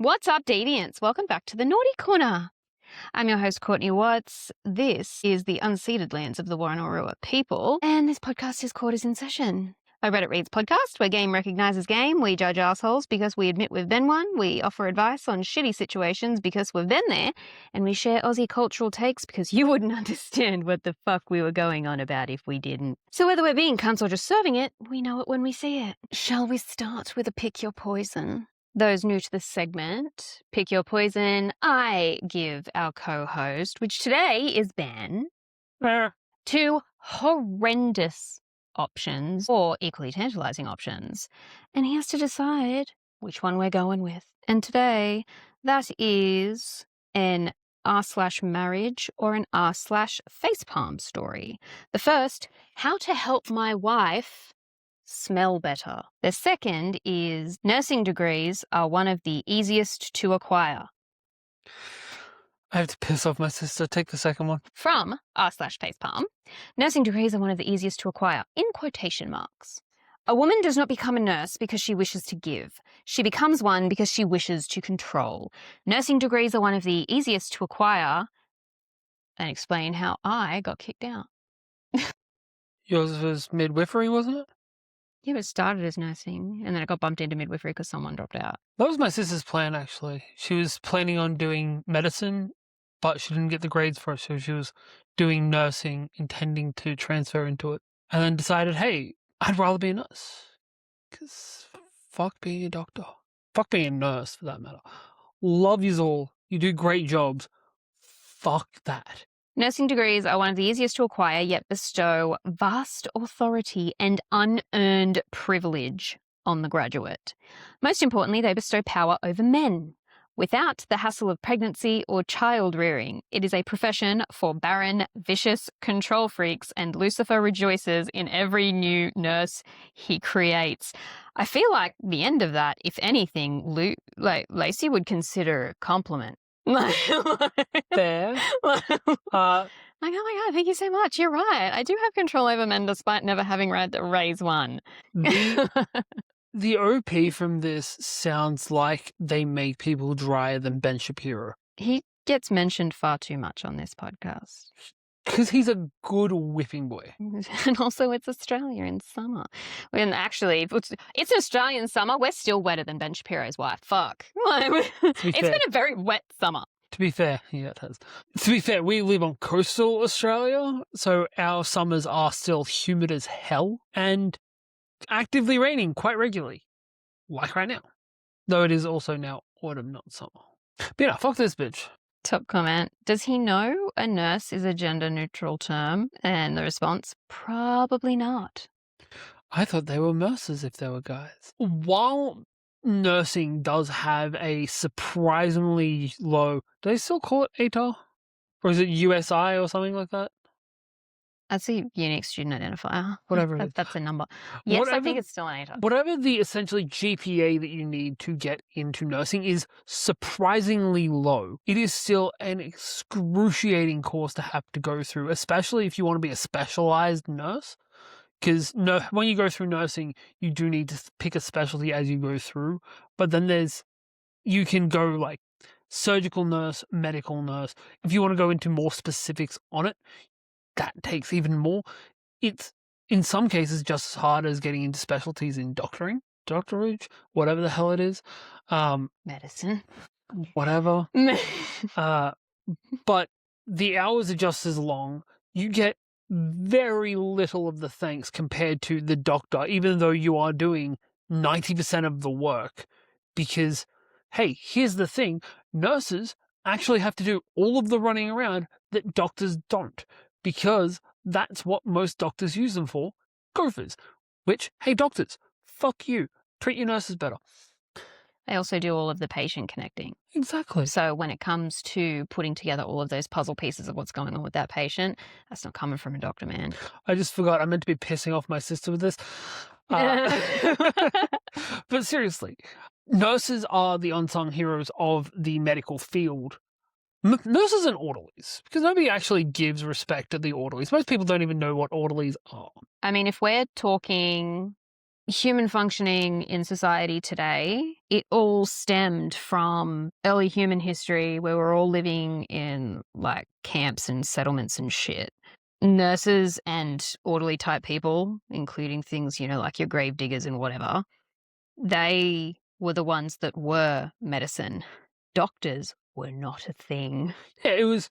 What's up, deviants? Welcome back to the Naughty Corner. I'm your host, Courtney Watts. This is the unceded lands of the Wurrunghera people, and this podcast is called Is in Session. A Reddit Reads podcast where game recognises game. We judge assholes because we admit we've been one. We offer advice on shitty situations because we've been there. And we share Aussie cultural takes because you wouldn't understand what the fuck we were going on about if we didn't. So whether we're being cunts or just serving it, we know it when we see it. Shall we start with a pick your poison? Those new to this segment, pick your poison. I give our co-host, which today is Ben, two horrendous options or equally tantalizing options. And he has to decide which one we're going with. And today, that is an r/marriage or an r/facepalm story. The first, how to help my wife smell better. The second is nursing degrees are one of the easiest to acquire. I have to piss off my sister. Take the second one. From r/facepalm, nursing degrees are one of the easiest to acquire, in quotation marks. A woman does not become a nurse because she wishes to give. She becomes one because she wishes to control. Nursing degrees are one of the easiest to acquire, and explain how I got kicked out. Yours was midwifery, wasn't it? Yeah, but it started as nursing, and then it got bumped into midwifery because someone dropped out. That was my sister's plan, actually. She was planning on doing medicine, but she didn't get the grades for it, so she was doing nursing, intending to transfer into it, and then decided, hey, I'd rather be a nurse. Because fuck being a doctor. Fuck being a nurse, for that matter. Love yous all. You do great jobs. Fuck that. Nursing degrees are one of the easiest to acquire, yet bestow vast authority and unearned privilege on the graduate. Most importantly, they bestow power over men. Without the hassle of pregnancy or child rearing, it is a profession for barren, vicious control freaks, and Lucifer rejoices in every new nurse he creates. I feel like the end of that, if anything, Lacey would consider a compliment. Fair. Like, oh my God, thank you so much. You're right. I do have control over men despite never having had to raise one. The OP from this sounds like they make people drier than Ben Shapiro. He gets mentioned far too much on this podcast. Because he's a good whipping boy. And also it's Australia in summer. When actually, it's Australian summer, we're still wetter than Ben Shapiro's wife. Fuck. It's been a very wet summer. To be fair, yeah, it has. To be fair, we live on coastal Australia, so our summers are still humid as hell and actively raining quite regularly, like right now. Though it is also now autumn, not summer. But yeah, fuck this bitch. Top comment. Does he know a nurse is a gender-neutral term? And the response, probably not. I thought they were nurses if they were guys. While nursing does have a surprisingly low... Do they still call it ATAR? Or is it USI or something like that? That's a unique student identifier. Whatever it is. That's a number. Yes, I think it's still an ATAR. Whatever the essentially GPA that you need to get into nursing is surprisingly low. It is still an excruciating course to have to go through, especially if you want to be a specialized nurse. Because when you go through nursing, you do need to pick a specialty as you go through. But then you can go like surgical nurse, medical nurse. If you want to go into more specifics on it, that takes even more. It's, in some cases, just as hard as getting into specialties in doctorage, whatever the hell it is. Medicine. Whatever. But the hours are just as long. You get very little of the thanks compared to the doctor, even though you are doing 90% of the work. Because, hey, here's the thing. Nurses actually have to do all of the running around that doctors don't. Because that's what most doctors use them for, gophers. Which, hey doctors, fuck you. Treat your nurses better. They also do all of the patient connecting. Exactly. So when it comes to putting together all of those puzzle pieces of what's going on with that patient, that's not coming from a doctor, man. I just forgot I meant to be pissing off my sister with this. But seriously, nurses are the unsung heroes of the medical field. Nurses and orderlies, because nobody actually gives respect to the orderlies. Most people don't even know what orderlies are. I mean, if we're talking human functioning in society today, it all stemmed from early human history where we're all living in like camps and settlements and shit. Nurses and orderly type people, including things, like your grave diggers and whatever, they were the ones that were medicine. Doctors were not a thing. Yeah, it was,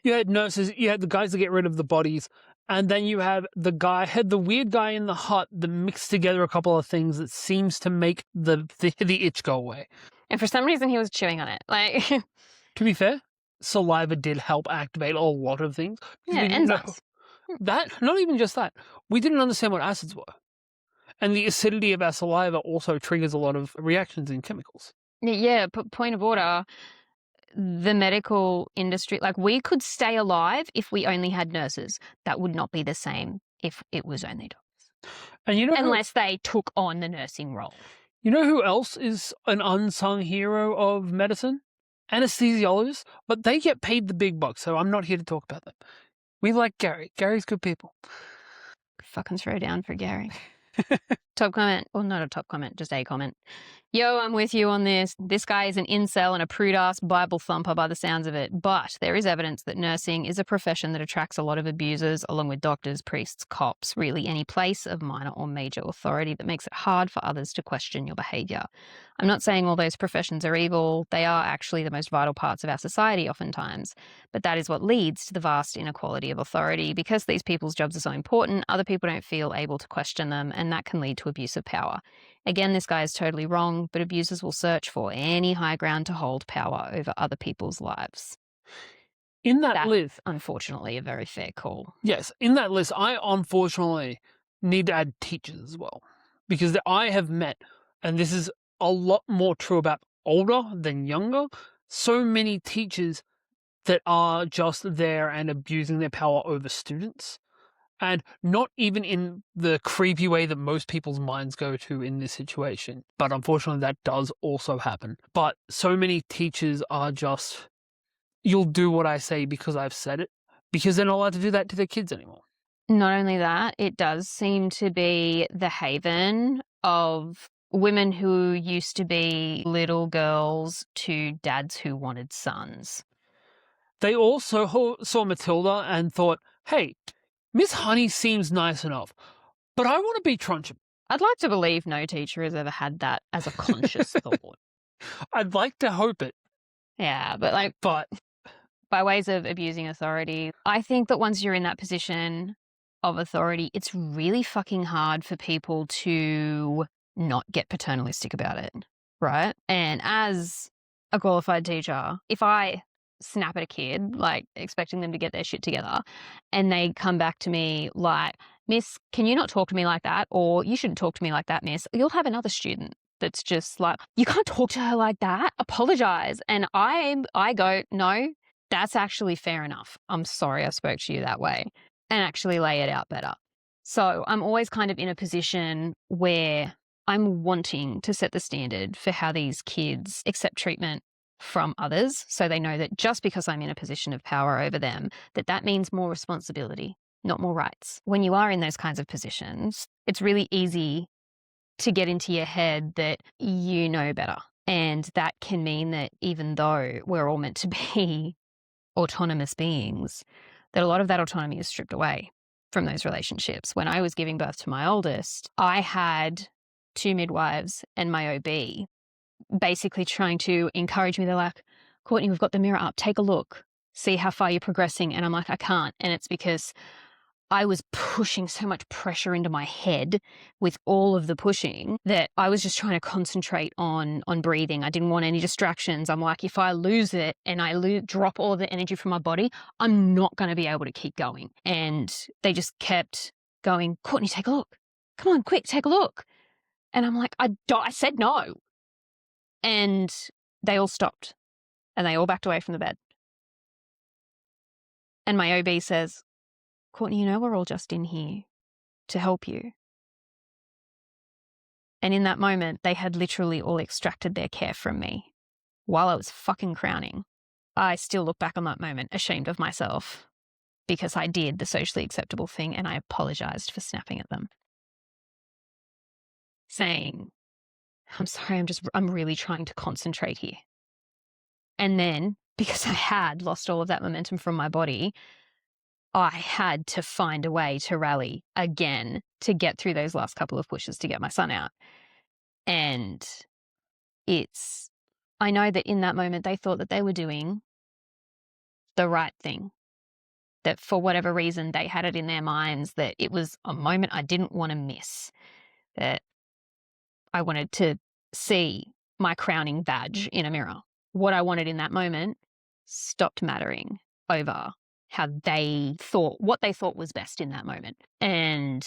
you had nurses, you had the guys that get rid of the bodies, and then you had the weird guy in the hut that mixed together a couple of things that seems to make the itch go away. And for some reason he was chewing on it. Like, to be fair, saliva did help activate a lot of things. Yeah, enzymes. That, not even just that. We didn't understand what acids were. And the acidity of our saliva also triggers a lot of reactions in chemicals. Yeah, but point of order, the medical industry, like we could stay alive if we only had nurses. That would not be the same if it was only doctors. And unless they took on the nursing role. You know who else is an unsung hero of medicine? Anesthesiologists, but they get paid the big bucks, so I'm not here to talk about them. We like Gary. Gary's good people. Fucking throw down for Gary. Top comment. Well, not a top comment, just a comment. Yo, I'm with you on this. This guy is an incel and a prude-ass Bible thumper by the sounds of it. But there is evidence that nursing is a profession that attracts a lot of abusers, along with doctors, priests, cops, really any place of minor or major authority that makes it hard for others to question your behaviour. I'm not saying all those professions are evil. They are actually the most vital parts of our society oftentimes. But that is what leads to the vast inequality of authority. Because these people's jobs are so important, other people don't feel able to question them, and that can lead to abuse of power. Again, this guy is totally wrong, but abusers will search for any high ground to hold power over other people's lives. In that list, unfortunately, a very fair call. Yes, in that list, I unfortunately need to add teachers as well. Because I have met, and this is a lot more true about older than younger, so many teachers that are just there and abusing their power over students. And not even in the creepy way that most people's minds go to in this situation. But unfortunately, that does also happen. But so many teachers are just, you'll do what I say because I've said it, because they're not allowed to do that to their kids anymore. Not only that, it does seem to be the haven of women who used to be little girls to dads who wanted sons. They also saw Matilda and thought, hey, Miss Honey seems nice enough, but I want to be Trunchbull. I'd like to believe no teacher has ever had that as a conscious thought. I'd like to hope it. Yeah, but by ways of abusing authority, I think that once you're in that position of authority, it's really fucking hard for people to not get paternalistic about it, right? And as a qualified teacher, if I snap at a kid, like expecting them to get their shit together, and they come back to me like, Miss, can you not talk to me like that? Or you shouldn't talk to me like that, Miss. You'll have another student that's just like, you can't talk to her like that. Apologize. And I go, no, that's actually fair enough. I'm sorry I spoke to you that way, and actually lay it out better. So I'm always kind of in a position where I'm wanting to set the standard for how these kids accept treatment from others, so they know that just because I'm in a position of power over them, that means more responsibility, not more rights. When you are in those kinds of positions, it's really easy to get into your head that you know better. And that can mean that even though we're all meant to be autonomous beings, that a lot of that autonomy is stripped away from those relationships. When I was giving birth to my oldest, I had 2 midwives and my OB basically trying to encourage me. They're like, Courtney, we've got the mirror up. Take a look. See how far you're progressing. And I'm like, I can't. And it's because I was pushing so much pressure into my head with all of the pushing that I was just trying to concentrate on breathing. I didn't want any distractions. I'm like, if I lose it and I drop all of the energy from my body, I'm not going to be able to keep going. And they just kept going, Courtney, take a look. Come on, quick, take a look. And I'm like, I said no. And they all stopped and they all backed away from the bed. And my OB says, Courtney, you know we're all just in here to help you. And in that moment, they had literally all extracted their care from me while I was fucking crowning. I still look back on that moment ashamed of myself because I did the socially acceptable thing and I apologized for snapping at them. saying, I'm sorry, I'm really trying to concentrate here. And then, because I had lost all of that momentum from my body, I had to find a way to rally again to get through those last couple of pushes to get my son out. And I know that in that moment they thought that they were doing the right thing, that for whatever reason they had it in their minds that it was a moment I didn't want to miss, that I wanted to see my crowning badge in a mirror. What I wanted in that moment stopped mattering over how what they thought was best in that moment. And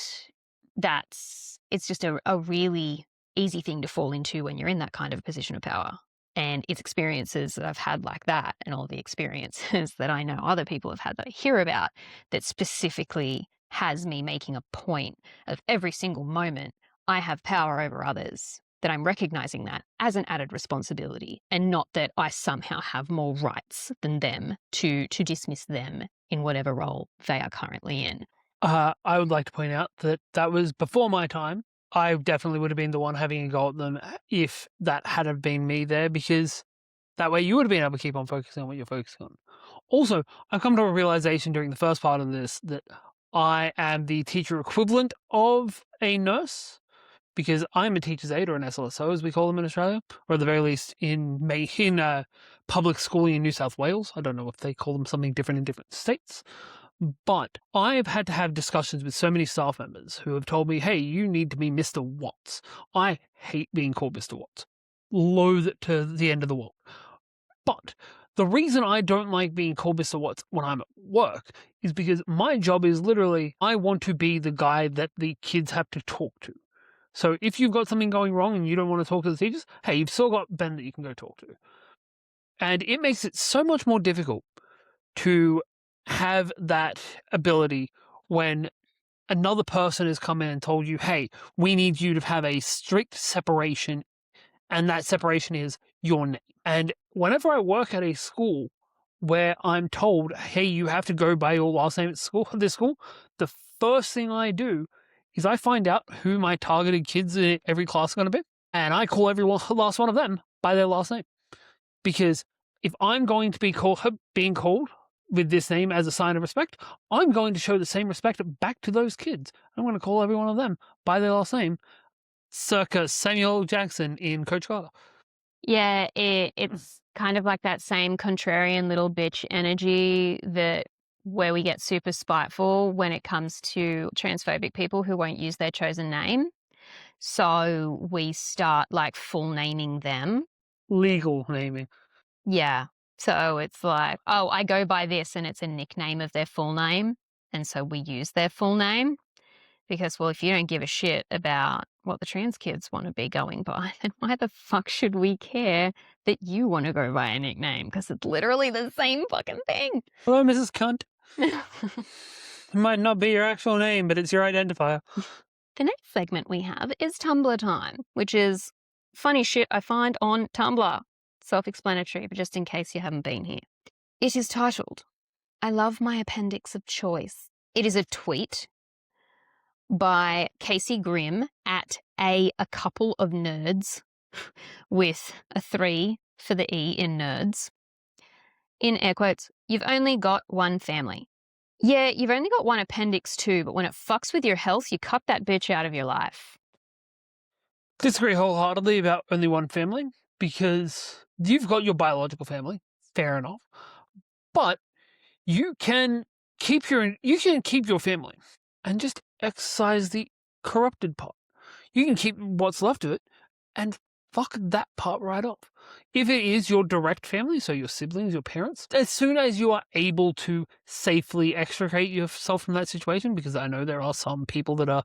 it's just a really easy thing to fall into when you're in that kind of position of power. And it's experiences that I've had like that, and all the experiences that I know other people have had that I hear about, that specifically has me making a point of every single moment I have power over others, that I'm recognizing that as an added responsibility, and not that I somehow have more rights than them to dismiss them in whatever role they are currently in. I would like to point out that was before my time. I definitely would have been the one having a go at them if that had have been me there, because that way you would have been able to keep on focusing on what you're focusing on. Also, I've come to a realization during the first part of this that I am the teacher equivalent of a nurse, because I'm a teacher's aide, or an SLSO as we call them in Australia, or at the very least in public schooling in New South Wales. I don't know if they call them something different in different states. But I've had to have discussions with so many staff members who have told me, hey, you need to be Mr. Watts. I hate being called Mr. Watts. Loathe it to the end of the world. But the reason I don't like being called Mr. Watts when I'm at work is because my job is literally, I want to be the guy that the kids have to talk to. So if you've got something going wrong and you don't want to talk to the teachers, hey, you've still got Ben that you can go talk to. And it makes it so much more difficult to have that ability when another person has come in and told you, hey, we need you to have a strict separation, and that separation is your name. And whenever I work at a school where I'm told, hey, you have to go by your last name at this school, the first thing I do is I find out who my targeted kids in every class are going to be, and I call every last one of them by their last name. Because if I'm going to be being called with this name as a sign of respect, I'm going to show the same respect back to those kids. I'm going to call every one of them by their last name, circa Samuel Jackson in Coach Carter. Yeah, it's kind of like that same contrarian little bitch energy where we get super spiteful when it comes to transphobic people who won't use their chosen name. So we start like full naming them. Legal naming. Yeah. So it's like, oh, I go by this, and it's a nickname of their full name. And so we use their full name because, well, if you don't give a shit about what the trans kids want to be going by, then why the fuck should we care that you want to go by a nickname? Because it's literally the same fucking thing. Hello, Mrs. Cunt. It might not be your actual name, but it's your identifier. The next segment we have is TUMBLR time, which is funny shit I find on TUMBLR. Self-explanatory, but just in case you haven't been here. It is titled, I Love My Appendix of Choice. It is a tweet by Casey Grimm at a couple of nerds with a 3 for the E in nerds. In air quotes, you've only got one family. Yeah, you've only got one appendix too, but when it fucks with your health, you cut that bitch out of your life. Disagree wholeheartedly about only one family, because you've got your biological family, fair enough, but you can keep your family and just exercise the corrupted part. You can keep what's left of it and fuck that part right off. If it is your direct family, so your siblings, your parents, as soon as you are able to safely extricate yourself from that situation, because I know there are some people that are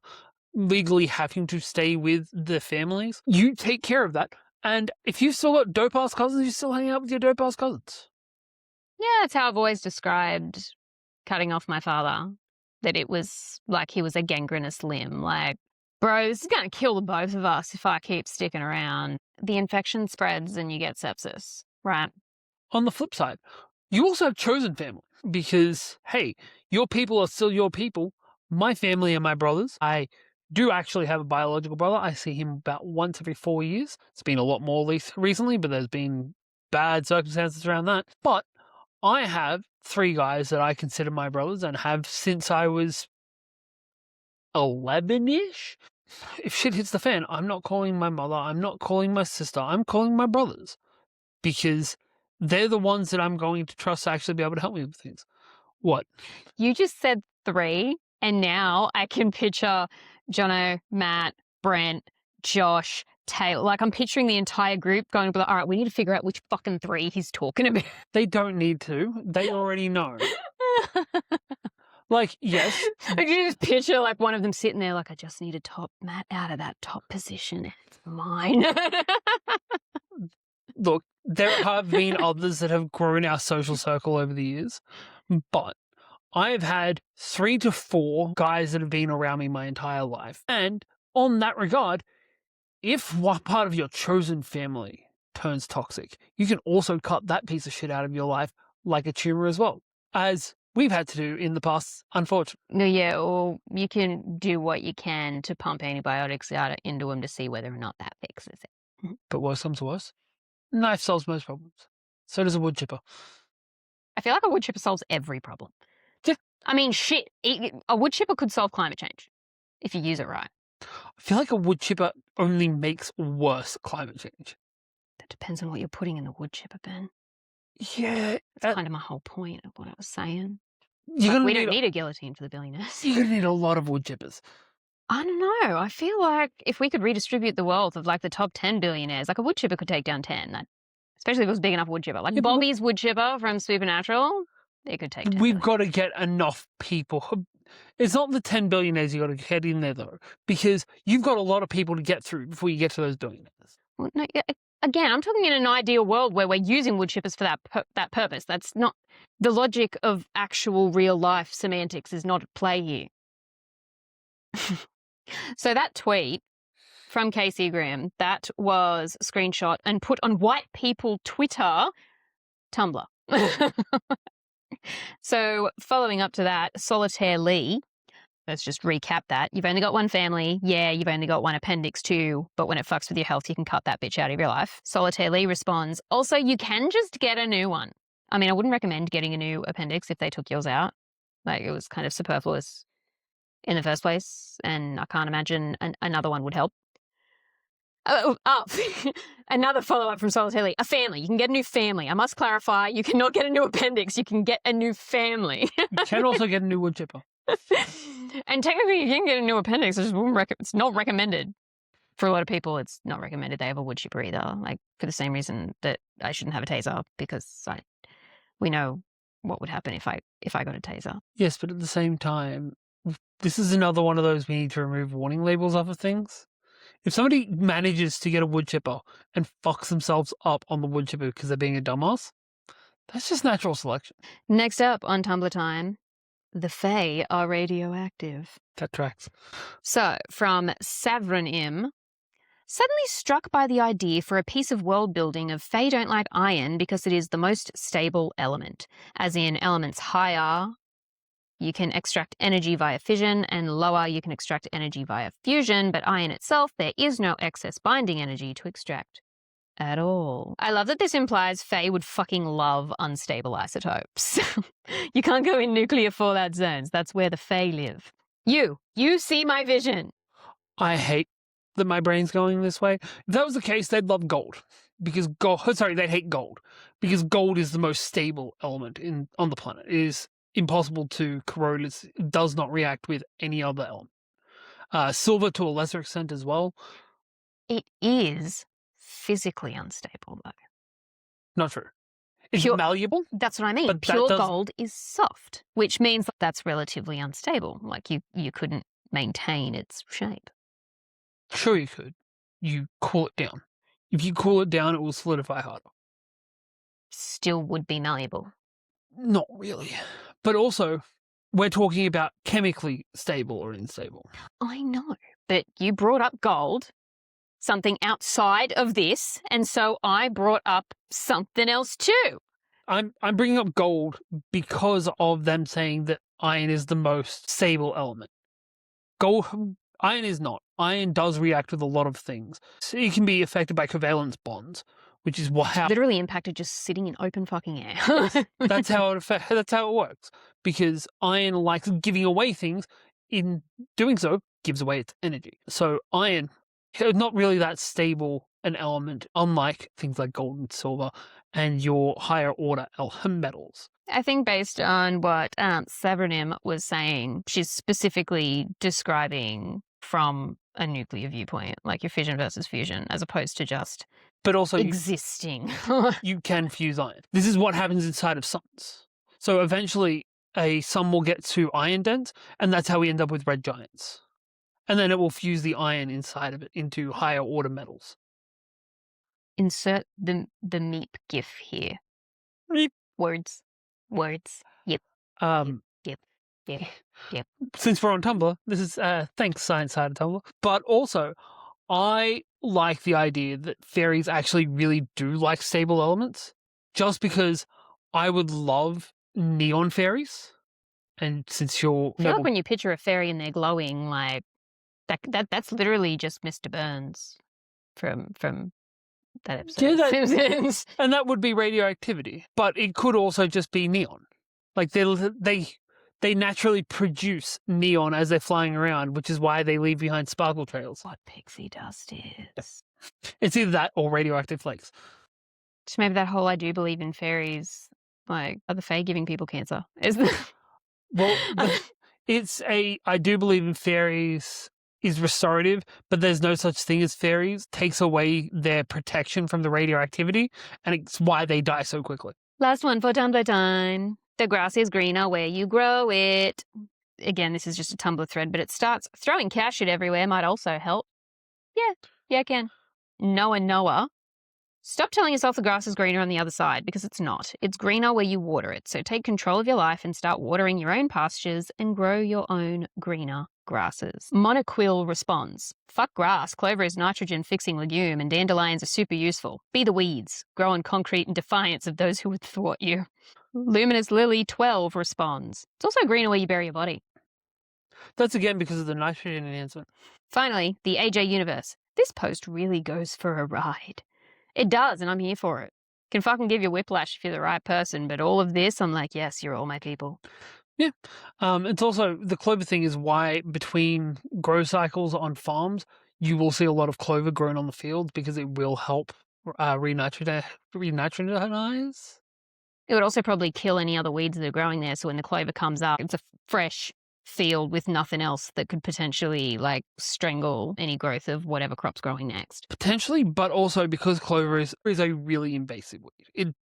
legally having to stay with the families, you take care of that. And if you've still got dope-ass cousins, you still hang out with your dope-ass cousins. Yeah, that's how I've always described cutting off my father, that it was like he was a gangrenous limb. Like, bro, this is going to kill the both of us if I keep sticking around. The infection spreads and you get sepsis, right? On the flip side, you also have chosen family, because, hey, your people are still your people. My family are my brothers. I do actually have a biological brother. I see him about once every 4 years. It's been a lot more recently, but there's been bad circumstances around that. But I have 3 guys that I consider my brothers and have since I was 11-ish. If shit hits the fan, I'm not calling my mother, I'm not calling my sister, I'm calling my brothers. Because they're the ones that I'm going to trust to actually be able to help me with things. What? You just said 3, and now I can picture Jono, Matt, Brent, Josh, Taylor. Like, I'm picturing the entire group going to be like, all right, we need to figure out which fucking 3 he's talking about. They don't need to. They already know. Like, yes. I can just picture, like, one of them sitting there like, I just need to top Matt out of that top position. It's mine. Look, there have been others that have grown our social circle over the years, but I have had 3 to 4 guys that have been around me my entire life. And on that regard, if one part of your chosen family turns toxic, you can also cut that piece of shit out of your life like a tumor as well, as we've had to do in the past, unfortunately. No, yeah, or you can do what you can to pump antibiotics out into him to see whether or not that fixes it. But worse comes to worse, knife solves most problems. So does a wood chipper. I feel like a wood chipper solves every problem. Yeah. I mean, shit, a wood chipper could solve climate change if you use it right. I feel like a wood chipper only makes worse climate change. That depends on what you're putting in the wood chipper, Ben. Yeah. That's kind of my whole point of what I was saying. We don't need a guillotine for the billionaires. You're going to need a lot of wood chippers. I don't know. I feel like if we could redistribute the wealth of like the top 10 billionaires, like a wood chipper could take down 10. Especially if it was big enough wood chipper. Like Bobby's wood chipper from Supernatural, it could take 10 We've billion. got to get enough people. It's not the 10 billionaires you got to get in there, though, because you've got a lot of people to get through before you get to those billionaires. Well, no, again, I'm talking in an ideal world where we're using wood chippers for that purpose. That's not the logic of actual real life semantics is not at play here. So that tweet from Casey Graham, that was screenshot and put on white people Twitter, Tumblr. So following up to that, Solitaire Lee, let's just recap that. You've only got one family. Yeah, you've only got one appendix too, but when it fucks with your health, you can cut that bitch out of your life. Solitaire Lee responds, also, you can just get a new one. I mean, I wouldn't recommend getting a new appendix if they took yours out. Like, it was kind of superfluous in the first place, and I can't imagine another one would help. Another follow-up from Solitaire Lee. A family. You can get a new family. I must clarify, you cannot get a new appendix. You can get a new family. You can also get a new wood chipper. And technically, you can get a new appendix. It's not recommended. For a lot of people, it's not recommended they have a wood chipper either. Like, for the same reason that I shouldn't have a taser, because we know what would happen if I got a taser. Yes, but at the same time, this is another one of those we need to remove warning labels off of things. If somebody manages to get a wood chipper and fucks themselves up on the wood chipper because they're being a dumbass, that's just natural selection. Next up on Tumblr time, the Fae are radioactive. That tracks. So, from Savron M, suddenly struck by the idea for a piece of world building of Fae don't like iron because it is the most stable element, as in elements higher you can extract energy via fission, and lower you can extract energy via fusion, but iron itself, there is no excess binding energy to extract at all. I love that this implies Fae would fucking love unstable isotopes. You can't go in nuclear fallout zones. That's where the Fae live. You see my vision. I hate that my brain's going this way. If that was the case, they'd love gold. Because they'd hate gold. Because gold is the most stable element on the planet. It is impossible to corrode. It does not react with any other element. Silver to a lesser extent as well. It is physically unstable, though. Not true. It's malleable. That's what I mean. But pure gold is soft, which means that's relatively unstable. Like, you couldn't maintain its shape. Sure you could. You cool it down. If you cool it down, it will solidify harder. Still would be malleable. Not really. But also, we're talking about chemically stable or unstable. I know, but you brought up gold, something outside of this, and so I brought up something else too. I'm bringing up gold because of them saying that iron is the most stable element. Gold, Iron is not. Iron does react with a lot of things. So it can be affected by covalence bonds, which is how Literally impacted just sitting in open fucking air. that's how it works. Because iron likes giving away things. In doing so, gives away its energy. So iron, not really that stable an element, unlike things like gold and silver and your higher order metals. I think based on what Severin was saying, she's specifically describing from a nuclear viewpoint, like your fission versus fusion, as opposed to just but also existing. You can fuse iron. This is what happens inside of suns. So eventually a sun will get to iron dense, and that's how we end up with red giants. And then it will fuse the iron inside of it into higher order metals. Insert the meep gif here. Meep. Words. Yep. Yep. Since we're on Tumblr, this is thanks Science Side of Tumblr. But also, I like the idea that fairies actually really do like stable elements, just because I would love neon fairies. And since you're... I feel like when you picture a fairy and they're glowing, like, that's literally just Mr. Burns from that episode of Simpsons. And that would be radioactivity. But it could also just be neon. Like, they naturally produce neon as they're flying around, which is why they leave behind sparkle trails. What pixie dust is. It's either that or radioactive flakes. So maybe that whole I do believe in fairies, like, are the fae giving people cancer? Well, it's I do believe in fairies is restorative, but there's no such thing as fairies. Takes away their protection from the radioactivity, and it's why they die so quickly. Last one for Tumblr time. The grass is greener where you grow it. Again, this is just a Tumblr thread, but it starts throwing cat shit everywhere might also help. Yeah, it can. Noah. Stop telling yourself the grass is greener on the other side, because it's not. It's greener where you water it. So take control of your life and start watering your own pastures and grow your own greener grasses. Monoquill responds, fuck grass, clover is nitrogen-fixing legume and dandelions are super useful. Be the weeds. Grow on concrete in defiance of those who would thwart you. Luminous Lily 12 responds, it's also greener where you bury your body. That's again because of the nitrogen enhancement. Finally, the AJ Universe. This post really goes for a ride. It does, and I'm here for it. Can fucking give you whiplash if you're the right person, but all of this, I'm like, yes, you're all my people. Yeah. It's also, the clover thing is why between grow cycles on farms, you will see a lot of clover grown on the field because it will help renitrogenise. It would also probably kill any other weeds that are growing there, so when the clover comes up, it's a fresh field with nothing else that could potentially, like, strangle any growth of whatever crop's growing next. Potentially, but also because clover is a really invasive weed.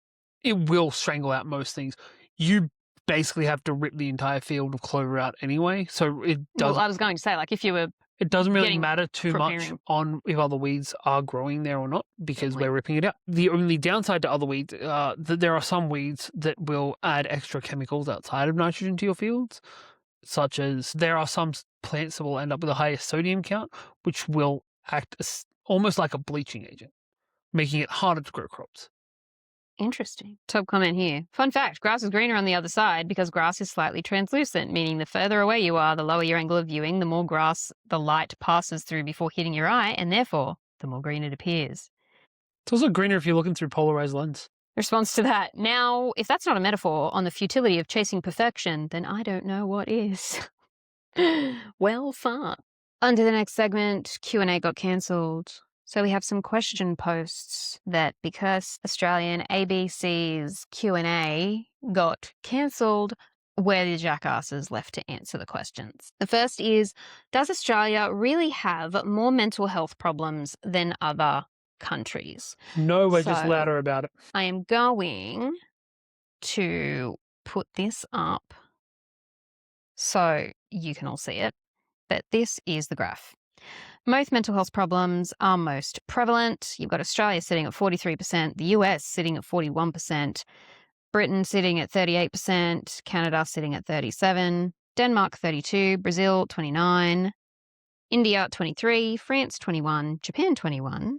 It will strangle out most things. You basically have to rip the entire field of clover out anyway, so it doesn't... Well, I was going to say, like, if you were... It doesn't really matter too much on if other weeds are growing there or not, because we're ripping it out. The only downside to other weeds, that there are some weeds that will add extra chemicals outside of nitrogen to your fields, such as there are some plants that will end up with a higher sodium count, which will act as almost like a bleaching agent, making it harder to grow crops. Interesting. Top comment here. Fun fact, grass is greener on the other side because grass is slightly translucent, meaning the further away you are, the lower your angle of viewing, the more grass the light passes through before hitting your eye, and therefore, the more green it appears. It's also greener if you're looking through polarized lens. Response to that. Now, if that's not a metaphor on the futility of chasing perfection, then I don't know what is. Well, fun. On to the next segment, Q&A got cancelled. So we have some question posts that because Australian ABC's Q&A got cancelled, we're the jackasses left to answer the questions. The first is, does Australia really have more mental health problems than other countries? No, we're just louder about it. I am going to put this up so you can all see it, but this is the graph. Most mental health problems are most prevalent. You've got Australia sitting at 43%, the US sitting at 41%, Britain sitting at 38%, Canada sitting at 37%, Denmark 32%, Brazil 29%, India 23%, France 21%, Japan 21%,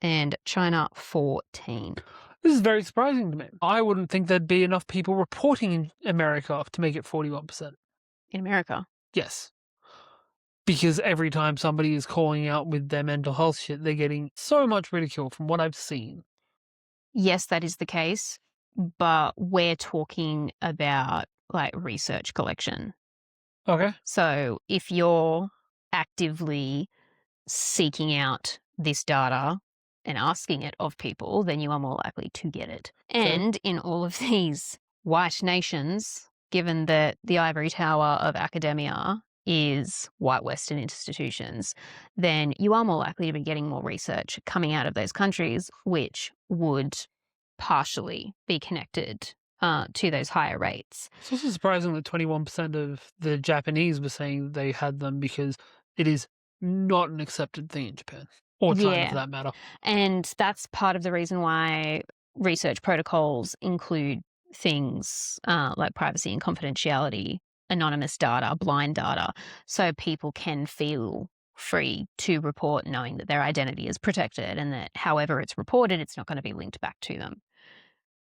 and China 14%. This is very surprising to me. I wouldn't think there'd be enough people reporting in America to make it 41%. In America? Yes. because every time somebody is calling out with their mental health shit, they're getting so much ridicule from what I've seen. Yes, that is the case, but we're talking about like research collection. Okay. So if you're actively seeking out this data and asking it of people, then you are more likely to get it. And in all of these white nations, given that the ivory tower of academia is white Western institutions, then you are more likely to be getting more research coming out of those countries, which would partially be connected to those higher rates. It's also surprising that 21% of the Japanese were saying they had them because it is not an accepted thing in Japan, or China for that matter. And that's part of the reason why research protocols include things like privacy and confidentiality, anonymous data, blind data, so people can feel free to report knowing that their identity is protected and that however it's reported, it's not going to be linked back to them.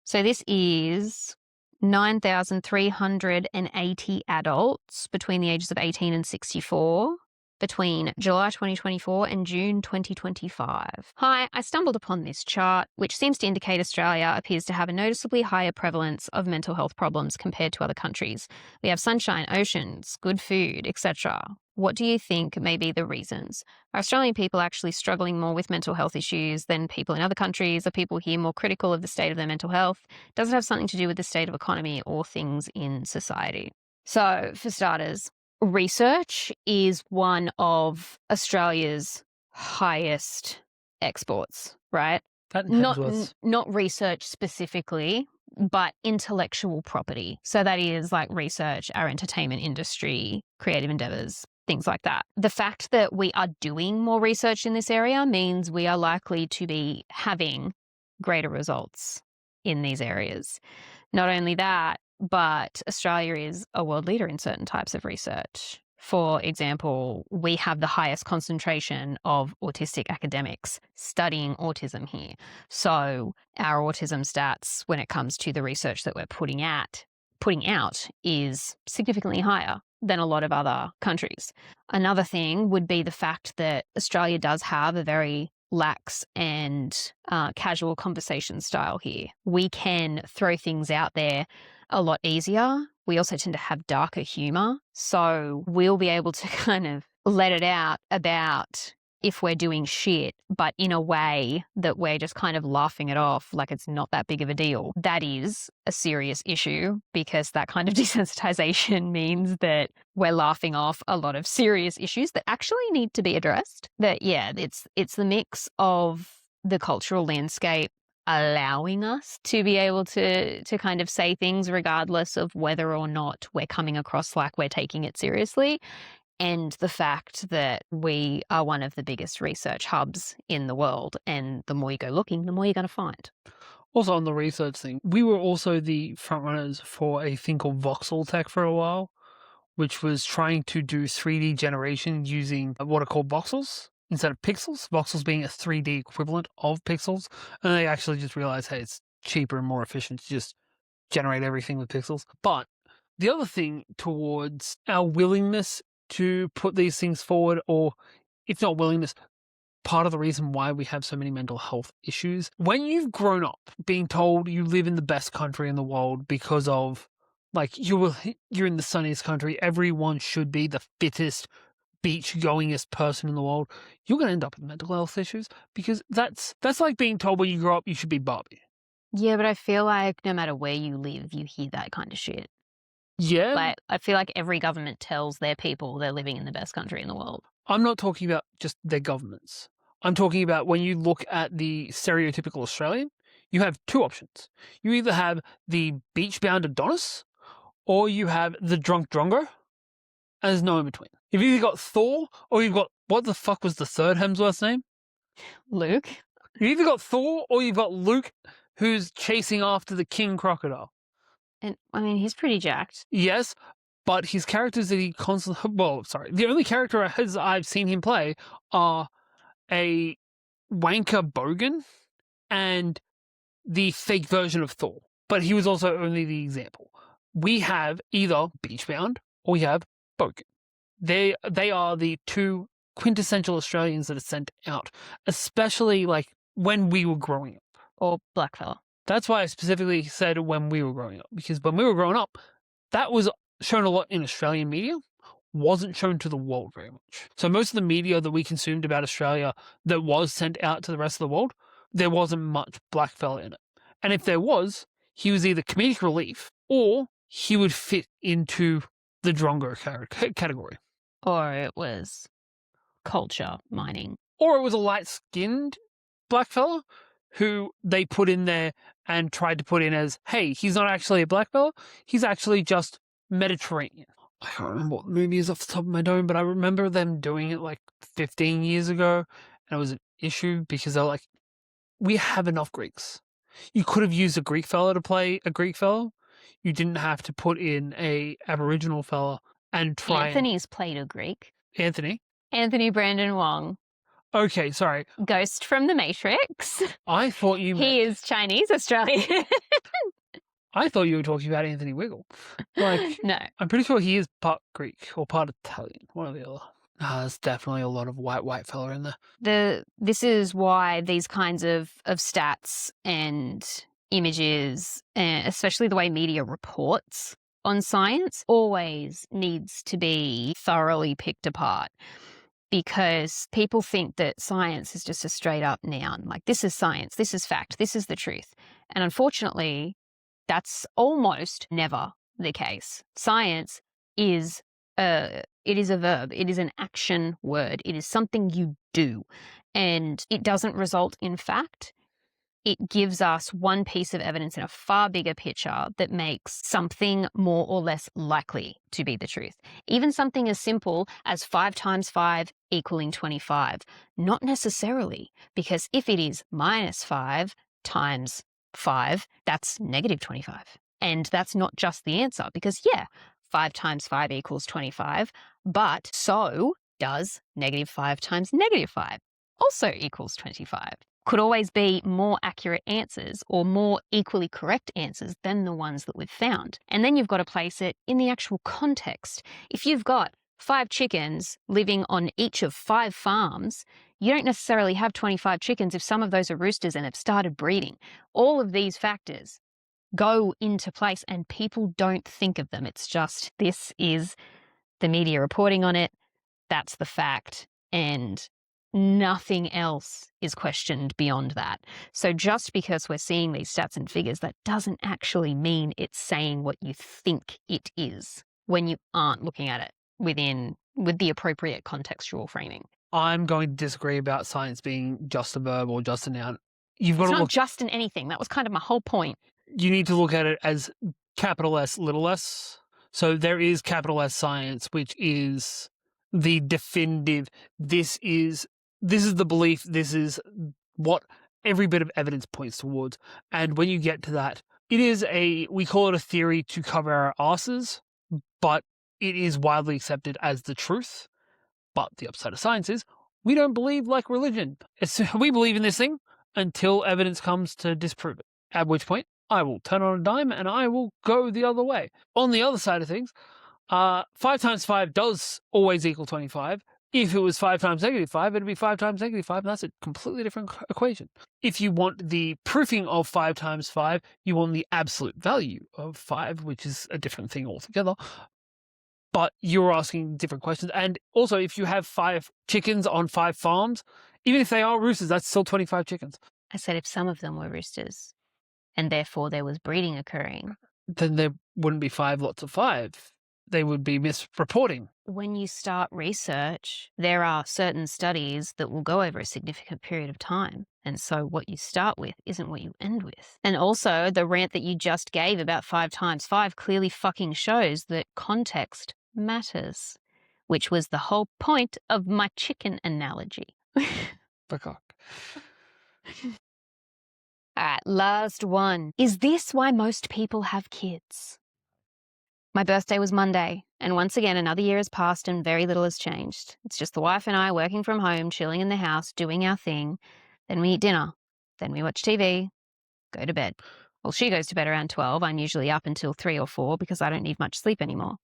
So this is 9,380 adults between the ages of 18 and 64 between July 2024 and June 2025. Hi, I stumbled upon this chart, which seems to indicate Australia appears to have a noticeably higher prevalence of mental health problems compared to other countries. We have sunshine, oceans, good food, etc. What do you think may be the reasons? Are Australian people actually struggling more with mental health issues than people in other countries? Are people here more critical of the state of their mental health? Does it have something to do with the state of economy or things in society? So, for starters, research is one of Australia's highest exports, right? That Not research specifically, but intellectual property. So that is like research, our entertainment industry, creative endeavors, things like that. The fact that we are doing more research in this area means we are likely to be having greater results in these areas. Not only that, but Australia is a world leader in certain types of research. For example, we have the highest concentration of autistic academics studying autism here. So our autism stats, when it comes to the research that we're putting out, is significantly higher than a lot of other countries. Another thing would be the fact that Australia does have a very lax and casual conversation style here. We can throw things out there a lot easier. We also tend to have darker humor. So we'll be able to kind of let it out about if we're doing shit, but in a way that we're just kind of laughing it off like it's not that big of a deal. That is a serious issue because that kind of desensitization means that we're laughing off a lot of serious issues that actually need to be addressed. That, yeah, it's the mix of the cultural landscape allowing us to be able to kind of say things regardless of whether or not we're coming across like we're taking it seriously, and the fact that we are one of the biggest research hubs in the world. And the more you go looking, the more you're going to find. Also on the research thing, we were also the frontrunners for a thing called voxel tech for a while, which was trying to do 3D generation using what are called voxels instead of pixels, voxels being a 3D equivalent of pixels. And they actually just realized, hey, it's cheaper and more efficient to just generate everything with pixels. But the other thing towards our willingness to put these things forward, or if not willingness, part of the reason why we have so many mental health issues, when you've grown up being told you live in the best country in the world because of, like, you're in the sunniest country, everyone should be the fittest, beach-goingest person in the world, you're going to end up with mental health issues because that's like being told when you grow up you should be Barbie. Yeah, but I feel like no matter where you live, you hear that kind of shit. Yeah. Like, I feel like every government tells their people they're living in the best country in the world. I'm not talking about just their governments. I'm talking about when you look at the stereotypical Australian, you have two options. You either have the beach-bound Adonis, or you have the drunk drongo, and there's no in between. You've either got Thor, or you've got, what the fuck was the third Hemsworth's name? Luke? You've either got Thor, or you've got Luke, who's chasing after the king crocodile. And, I mean, he's pretty jacked. Yes, but his characters that he constantly... Well, sorry. The only character I've seen him play are a wanker bogan and the fake version of Thor. But he was also only the example. We have either Beachbound or we have Bogan. They are the two quintessential Australians that are sent out, especially like when we were growing up. Or Blackfella. That's why I specifically said when we were growing up, because when we were growing up, that was shown a lot in Australian media, wasn't shown to the world very much. So most of the media that we consumed about Australia that was sent out to the rest of the world, there wasn't much Blackfella in it. And if there was, he was either comedic relief or he would fit into the Drongo category. Or it was culture mining. Or it was a light-skinned blackfella who they put in there and tried to put in as, hey, he's not actually a blackfella, he's actually just Mediterranean. I can't remember what the movie is off the top of my dome, but I remember them doing it like 15 years ago, and it was an issue because they're like, we have enough Greeks. You could have used a Greek fella to play a Greek fella. You didn't have to put in a Aboriginal fella and try. Anthony's played a Greek. Anthony Brandon Wong. Okay, sorry. Ghost from the Matrix. I thought you meant... He is Chinese Australian. I thought you were talking about Anthony Wiggle. Like, no. I'm pretty sure he is part Greek or part Italian, one or the other. There's definitely a lot of white fella in there. This is why these kinds of stats and images, especially the way media reports on science, always needs to be thoroughly picked apart. Because people think that science is just a straight up noun. Like, this is science, this is fact, this is the truth. And unfortunately, that's almost never the case. Science is a verb. It is an action word. It is something you do. And it doesn't result in fact. It gives us one piece of evidence in a far bigger picture that makes something more or less likely to be the truth. Even something as simple as 5 times 5 equaling 25. Not necessarily, because if it is minus 5 times 5, that's negative 25. And that's not just the answer, because 5 times 5 equals 25, but so does negative 5 times negative 5 also equals 25. Could always be more accurate answers or more equally correct answers than the ones that we've found. And then you've got to place it in the actual context. If you've got 5 chickens living on each of 5 farms, you don't necessarily have 25 chickens if some of those are roosters and have started breeding. All of these factors go into place and people don't think of them. It's just, this is the media reporting on it, that's the fact, and nothing else is questioned beyond that. So just because we're seeing these stats and figures, that doesn't actually mean it's saying what you think it is when you aren't looking at it with the appropriate contextual framing. I'm going to disagree about science being just a verb or just a noun. It's not just in anything. That was kind of my whole point. You need to look at it as capital S, little s. So there is capital S science, which is the definitive, this is the belief, this is what every bit of evidence points towards. And when you get to that, we call it a theory to cover our asses, but it is widely accepted as the truth. But the upside of science is we don't believe like religion. We believe in this thing until evidence comes to disprove it, at which point I will turn on a dime and I will go the other way. On the other side of things, 5 times 5 does always equal 25. If it was 5 times negative 5, it'd be 5 times negative 5, and that's a completely different equation. If you want the proofing of 5 times 5, you want the absolute value of 5, which is a different thing altogether. But you're asking different questions. And also, if you have 5 chickens on 5 farms, even if they are roosters, that's still 25 chickens. I said if some of them were roosters, and therefore there was breeding occurring, then there wouldn't be 5 lots of 5. They would be misreporting. When you start research, there are certain studies that will go over a significant period of time. And so what you start with isn't what you end with. And also, the rant that you just gave about 5 times 5 clearly fucking shows that context matters, which was the whole point of my chicken analogy. Peacock. All right, last one. Is this why most people have kids? My birthday was Monday, and once again, another year has passed and very little has changed. It's just the wife and I working from home, chilling in the house, doing our thing. Then we eat dinner. Then we watch TV, go to bed. Well, she goes to bed around 12. I'm usually up until 3 or 4 because I don't need much sleep anymore.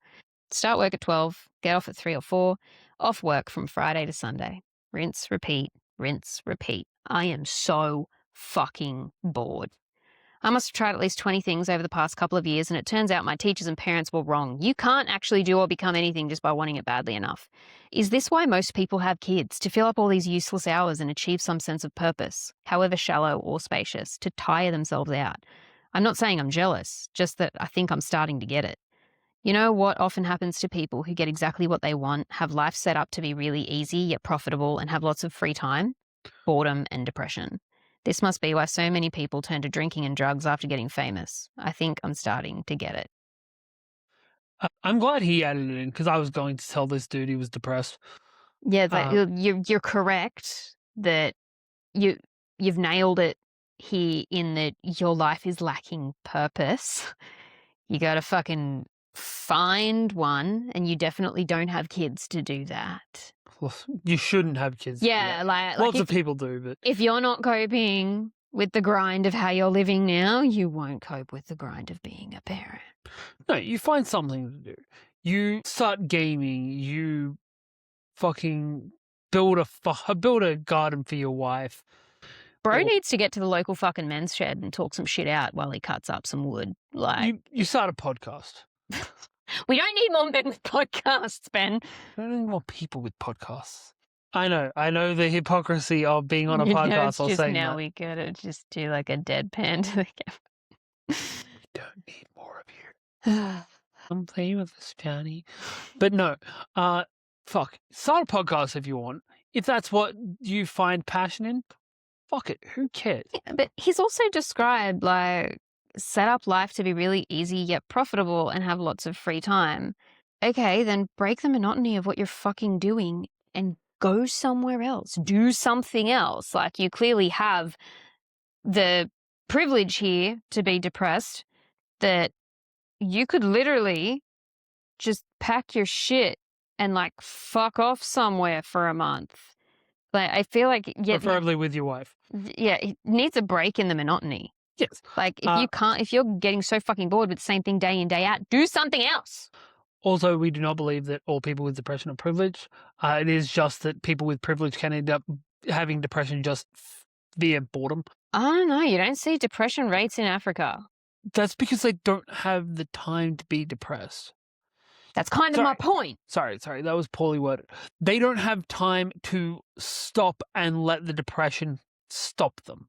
Start work at 12, get off at 3 or 4, off work from Friday to Sunday. Rinse, repeat, rinse, repeat. I am so fucking bored. I must have tried at least 20 things over the past couple of years, and it turns out my teachers and parents were wrong. You can't actually do or become anything just by wanting it badly enough. Is this why most people have kids? To fill up all these useless hours and achieve some sense of purpose, however shallow or spacious, to tire themselves out? I'm not saying I'm jealous, just that I think I'm starting to get it. You know what often happens to people who get exactly what they want, have life set up to be really easy yet profitable, and have lots of free time? Boredom and depression. This must be why so many people turn to drinking and drugs after getting famous. I think I'm starting to get it. I'm glad he added it in because I was going to tell this dude he was depressed. Yeah, you're correct that you've nailed it here in that your life is lacking purpose. You got to fucking find one, and you definitely don't have kids to do that. Well, you shouldn't have kids. Yeah, like lots of people do, but if you're not coping with the grind of how you're living now, you won't cope with the grind of being a parent. No, you find something to do. You start gaming. You fucking build a garden for your wife. Bro needs to get to the local fucking men's shed and talk some shit out while he cuts up some wood. Like you start a podcast. We don't need more men with podcasts, Ben. We don't need more people with podcasts. I know the hypocrisy of being on a podcast or saying now that. We gotta just do like a deadpan to the camera. We don't need more of you. I'm playing with this, Johnny. But no, fuck. Start a podcast if you want. If that's what you find passion in, fuck it. Who cares? Yeah, but he's also described like set up life to be really easy yet profitable and have lots of free time. Okay, then break the monotony of what you're fucking doing and go somewhere else. Do something else. Like you clearly have the privilege here to be depressed that you could literally just pack your shit and like fuck off somewhere for a month. Like I feel like preferably with your wife. Yeah, it needs a break in the monotony. Yes. Like if you're getting so fucking bored with the same thing day in, day out, do something else. Also, we do not believe that all people with depression are privileged. It is just that people with privilege can end up having depression just via boredom. I don't know. You don't see depression rates in Africa. That's because they don't have the time to be depressed. That's kind of my point. Sorry, that was poorly worded. They don't have time to stop and let the depression stop them.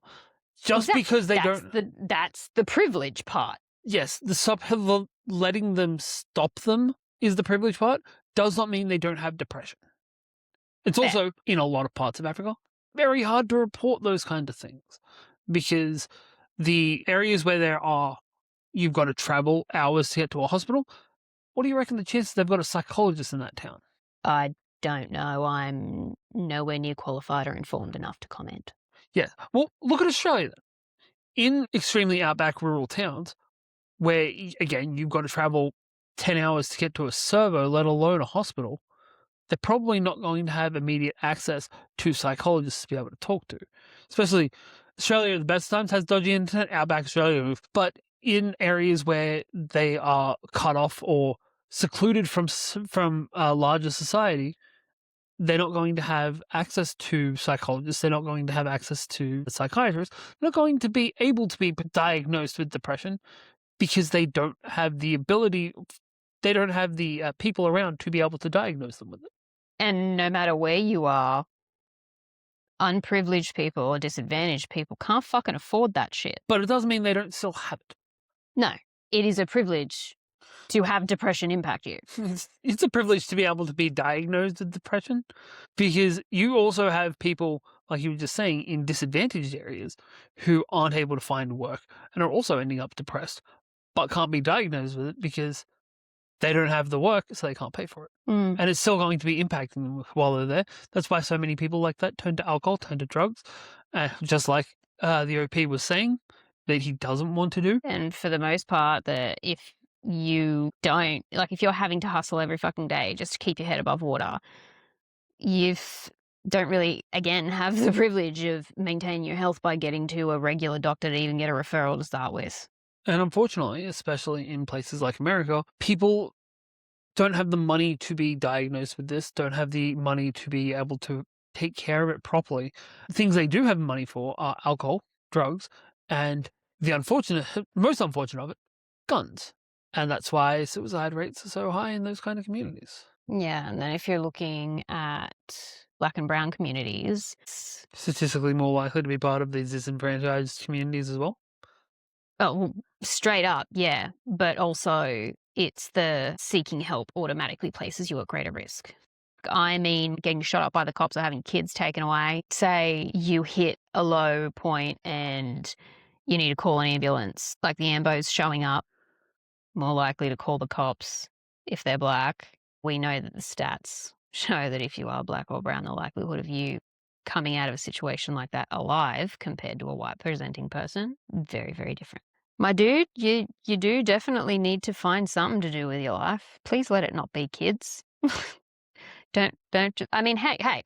Just because they don't... That's the privilege part. Yes, the letting them stop them is the privilege part. Does not mean they don't have depression. It's also, in a lot of parts of Africa, very hard to report those kind of things. Because the areas where you've got to travel hours to get to a hospital, what do you reckon the chances they've got a psychologist in that town? I don't know. I'm nowhere near qualified or informed enough to comment. Yeah. Well, look at Australia then. In extremely outback rural towns, where, again, you've got to travel 10 hours to get to a servo, let alone a hospital, they're probably not going to have immediate access to psychologists to be able to talk to. Especially Australia at the best times has dodgy internet, outback Australia, but in areas where they are cut off or secluded from larger society, they're not going to have access to psychologists. They're not going to have access to psychiatrists. They're not going to be able to be diagnosed with depression because they don't have the ability, they don't have the people around to be able to diagnose them with it. And no matter where you are, unprivileged people or disadvantaged people can't fucking afford that shit. But it doesn't mean they don't still have it. No, it is a privilege to have depression impact you. It's a privilege to be able to be diagnosed with depression because you also have people, like you were just saying, in disadvantaged areas who aren't able to find work and are also ending up depressed but can't be diagnosed with it because they don't have the work, so they can't pay for it. Mm. And it's still going to be impacting them while they're there. That's why so many people like that turn to alcohol, turn to drugs, just like the OP was saying that he doesn't want to do. And for the most part, that if you don't, like if you're having to hustle every fucking day just to keep your head above water, you don't really, again, have the privilege of maintaining your health by getting to a regular doctor to even get a referral to start with. And unfortunately, especially in places like America, people don't have the money to be diagnosed with this, don't have the money to be able to take care of it properly. Things they do have money for are alcohol, drugs, and the most unfortunate of it, guns. And that's why suicide rates are so high in those kind of communities. Yeah, and then if you're looking at Black and brown communities, Statistically more likely to be part of these disenfranchised communities as well. well, straight up, yeah. But also, it's the seeking help automatically places you at greater risk. I mean, getting shot up by the cops or having kids taken away. Say you hit a low point and you need to call an ambulance, like the ambos showing up, more likely to call the cops if they're Black. We know that the stats show that if you are Black or brown, the likelihood of you coming out of a situation like that alive compared to a white presenting person, very, very different. My dude, you do definitely need to find something to do with your life. Please let it not be kids. Don't, I mean, hey,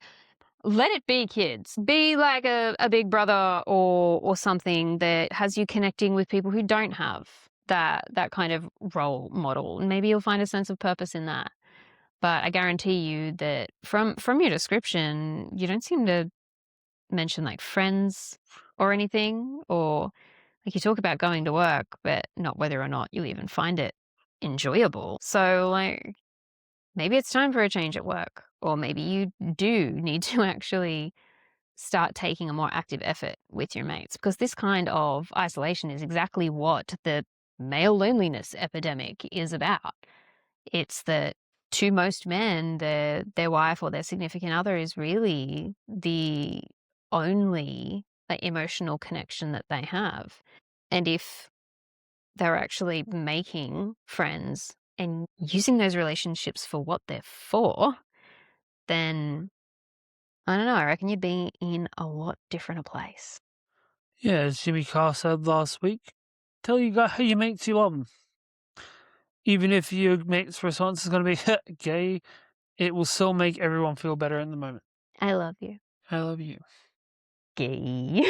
let it be kids. Be like a big brother or something that has you connecting with people who don't have that kind of role model. And maybe you'll find a sense of purpose in that. But I guarantee you that from your description, you don't seem to mention like friends or anything, or like you talk about going to work, but not whether or not you even find it enjoyable. So like maybe it's time for a change at work, or maybe you do need to actually start taking a more active effort with your mates, because this kind of isolation is exactly what the male loneliness epidemic is about. It's that to most men, their wife or their significant other is really the only like, emotional connection that they have. And if they're actually making friends and using those relationships for what they're for, then I don't know, I reckon you'd be in a lot different a place. Yeah, as Jimmy Carr said last week, tell your mates you love them. Even if your mate's response is going to be gay, it will still make everyone feel better in the moment. I love you. I love you. Gay.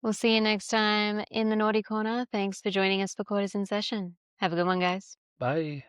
We'll see you next time in the Naughty Corner. Thanks for joining us for Quarters in Session. Have a good one, guys. Bye.